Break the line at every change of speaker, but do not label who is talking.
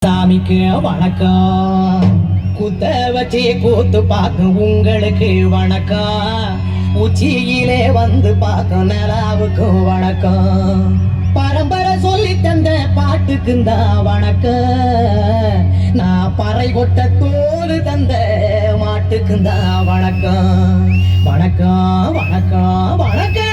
சாமிக்கு வணக்கம். குத்த வச்சு கூத்து பார்க்கும் உங்களுக்கு வணக்கம். உச்சியிலே வந்து பார்க்கும் நிலாவுக்கு வணக்கம். பரம்பரை சொல்லி தந்த பாட்டுக்குந்தா வணக்கம். நான் பறை கொட்ட தோல் தந்த மாட்டுக்குந்தா வணக்கம். வணக்கம் வணக்கம் வணக்கம்.